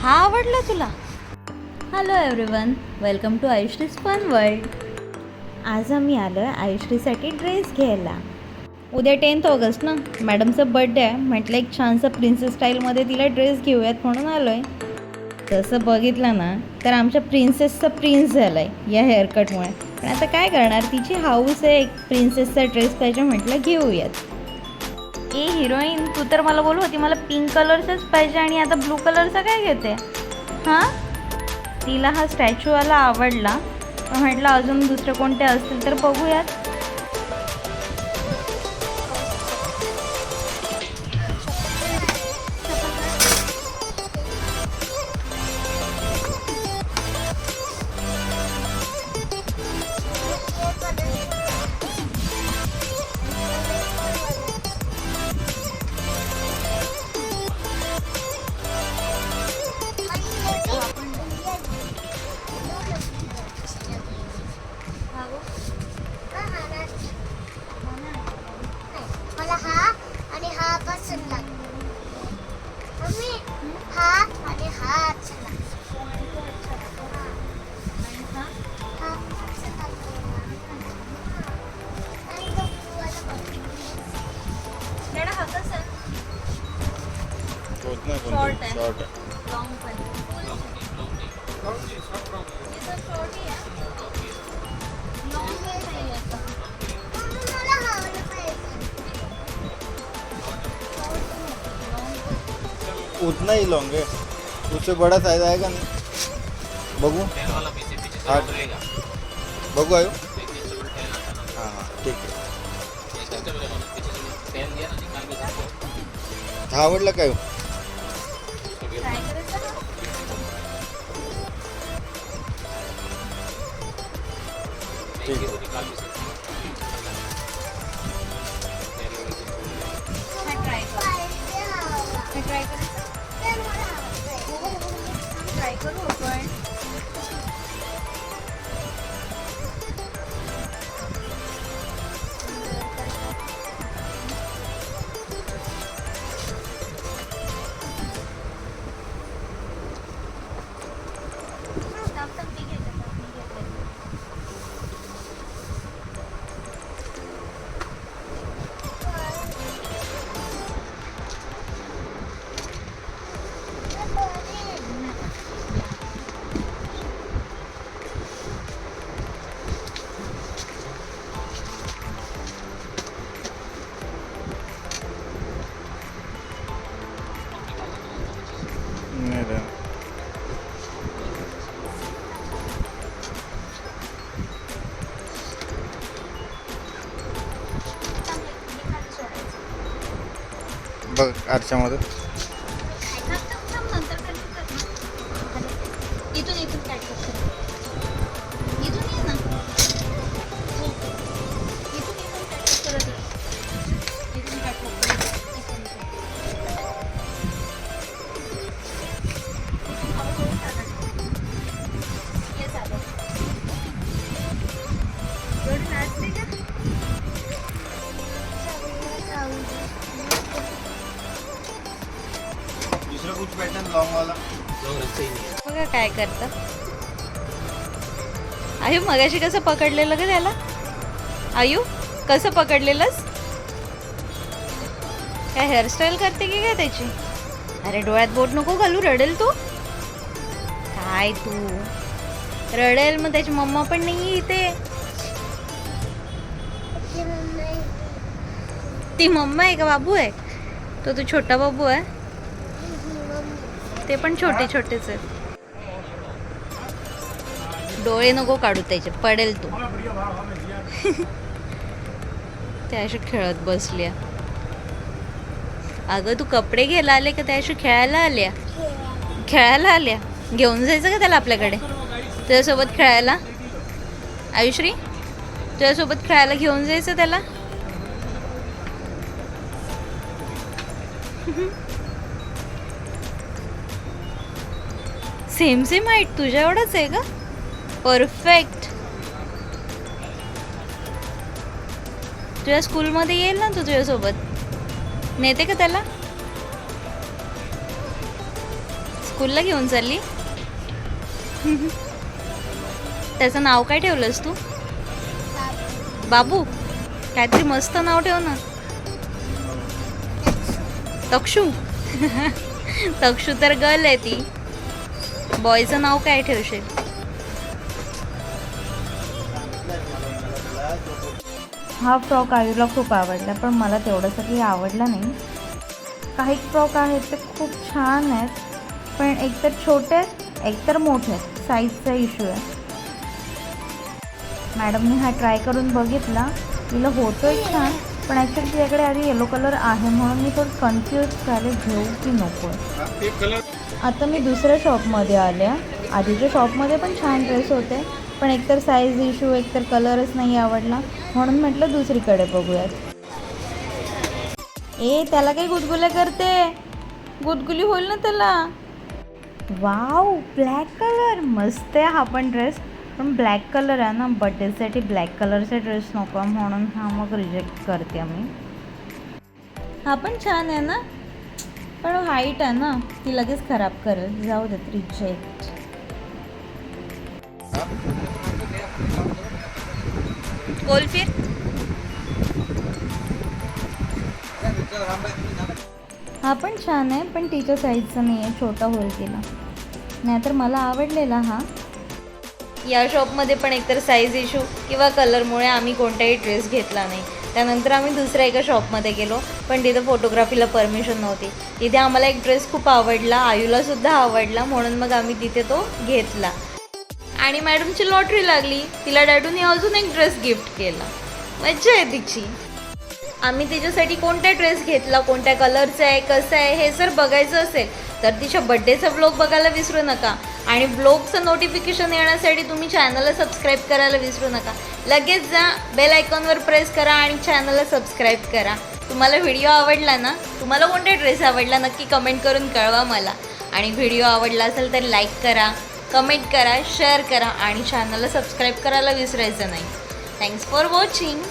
हा आवडला तुला? Hello everyone, welcome to Ayushree's fun world. आज आम्ही आलो आहे आयुश्रीसाठी ड्रेस घ्यायला. उद्या 10th ऑगस्ट ना, मॅडमचा बड्डे आहे. म्हटलं एक छानसा प्रिन्सेस स्टाईलमध्ये तिला ड्रेस घेऊयात म्हणून आलो आहे. तसं बघितलं ना तर आमच्या प्रिन्सेसचा प्रिन्स झाला आहे या हेअरकटमुळे. पण आता काय करणार, तिची हाऊस आहे एक प्रिन्सेसचा ड्रेस पाहिजे, म्हटलं घेऊयात. ए हिरोईन, तू तर मला बोलू होती मला पिंक कलरचाच पाहिजे आणि आता ब्लू कलरचा काय घेते? हां, तिला हा स्टॅच्यूवाला आवडला, म्हटलं अजून दुसरे कोणते असतील तर बघूयात. मला हा आणि हा पसंत लागतो. मम्मी हा आणि हा अच्छा लागतो. हा पसंत लागतो. आणि तो blue वाला बघ. मॅडम हा कसा आहे? शॉर्ट आहे. शॉर्ट लॉंग पण शॉर्ट ही आहे. लॉंग नाही आहे. मम्मी मला हा वाला पाहिजे. उतना ही लॉन्ग है, उससे बड़ा साइज आएगा नहीं. बघू हा बघू आयो. हाँ हाँ ठीक आहे. हा आवडला काय? ट्राय करायचं ना? ठीक आहे. हा ट्राय कर. पाहिजे हा वाला. हा ट्राय करायचं. ते मला आवडतंय. ट्राय करू आपण. नाही रे. बघ आरशामध्ये इथून इथून कॅट कर. इथून ये ना. इथून इथून कॅट करत ये. इथून कॅट करत ये चालू. एवढी नाचते का? दुसरा कुछ पॅटर्न लॉन्ग वाला. बघा काय करता. आयु मगाशी कसं पकडलेलं ग त्याला? आयु कसं पकडलेलंस? काय हेअरस्टाईल करते की काय त्याची? अरे डोळ्यात बोट नको घालू, रडेल तू. काय तू रडेल, मग त्याची मम्मा पण नाही इथे. ती मम्मा आहे का बाबू आहे? तो छोटा बाबू आहे. ते पण छोटे छोटेच आहेत. डोळे नको काढू त्याचे, पडेल तू. त्या अशी खेळत बसल्या. अगं तू कपडे घ्यायला आले का त्या अशी खेळायला आल्या? खेळायला आल्या. घेऊन जायचं का त्याला आपल्याकडे तुझ्यासोबत खेळायला? आयुश्री, तुझ्यासोबत खेळायला घेऊन जायचं त्याला? सेम सेम हाईट तुझ्या एवढंच आहे का? परफेक्ट. तुझ्या स्कूलमध्ये येईल ना तू तुझ्यासोबत? नेते का त्याला? स्कूलला घेऊन चालली? त्याचं नाव काय ठेवलंस तू? बाबू. काहीतरी मस्त नाव ठेव ना. तक्षू. तक्षू तर गर्ल आहे ती. बॉयचं नाव काय ठेवशील? हा फ्रॉक आयूला खूप आवडला, पण मला तेवढंसं काही आवडला नाही. काही फ्रॉक आहेत ते खूप छान आहेत, पण एकतर छोटे आहेत एकतर मोठे आहेत. साईजचा इश्यू आहे. मॅडमने हा ट्राय करून बघितला. तिला होतोय छान, पण ॲक्च्युली तिच्याकडे आधी येलो कलर आहे म्हणून मी थोडं कन्फ्यूज झाले घेऊ की नको. आता मी दुसऱ्या शॉपमध्ये आल्या. आधीच्या शॉपमध्ये पण छान ड्रेस होते, पण एकतर साईज इश्यू एकतर कलरच नाही आवडला म्हणून म्हटलं दुसरीकडे बघूयात. त्याला काही गुदगुल्या करते? गुदगुली होईल ना त्याला. वाव, ब्लॅक कलर मस्त आहे हा पण ड्रेस, पण ब्लॅक कलर आहे ना, बड्डेसाठी ब्लॅक कलरचा ड्रेस नको म्हणून हा मग रिजेक्ट करते मी. हा पण छान आहे ना, पण हाईट आहे ना, ती लगेच खराब करेल. जाऊ देत, रिजेक्ट. गोल फिर. हा पण छान आहे, पण तिच्या साईजचा नाही आहे, छोटा होईल तिला. नाहीतर मला आवडलेला हा. या शॉपमध्ये पण एकतर साईज इश्यू किंवा कलरमुळे आम्ही कोणताही ड्रेस घेतला नाही. त्यानंतर आम्ही दुसऱ्या एका शॉपमध्ये गेलो, पण तिथं फोटोग्राफीला परमिशन नव्हती. तिथे आम्हाला एक ड्रेस खूप आवडला, आयूलासुद्धा आवडला, म्हणून मग आम्ही तिथे तो घेतला. आणि मॅडमची लॉटरी लागली. तिला डॅडूने अजून एक ड्रेस गिफ्ट केला. मज्जा आहे तिची. आम्ही तिच्यासाठी कोणता ड्रेस घेतला, कोणत्या कलरचा आहे, कसं आहे हे जर बघायचं असेल तर तिच्या बड्डेचा ब्लॉग बघायला विसरू नका. आणि ब्लॉगचं नोटिफिकेशन येण्यासाठी तुम्ही चॅनलला सबस्क्राईब करायला विसरू नका. लगेच जा, बेल आयकॉनवर प्रेस करा आणि चॅनलला सबस्क्राईब करा. तुम्हाला व्हिडिओ आवडला ना, तुम्हाला कोणता ड्रेस आवडला नक्की कमेंट करून कळवा मला. आणि व्हिडिओ आवडला असेल तर लाईक करा, कमेंट करा, शेअर करा आणि चॅनलला सबस्क्राईब करायला विसरायचं नाही. Thanks for watching.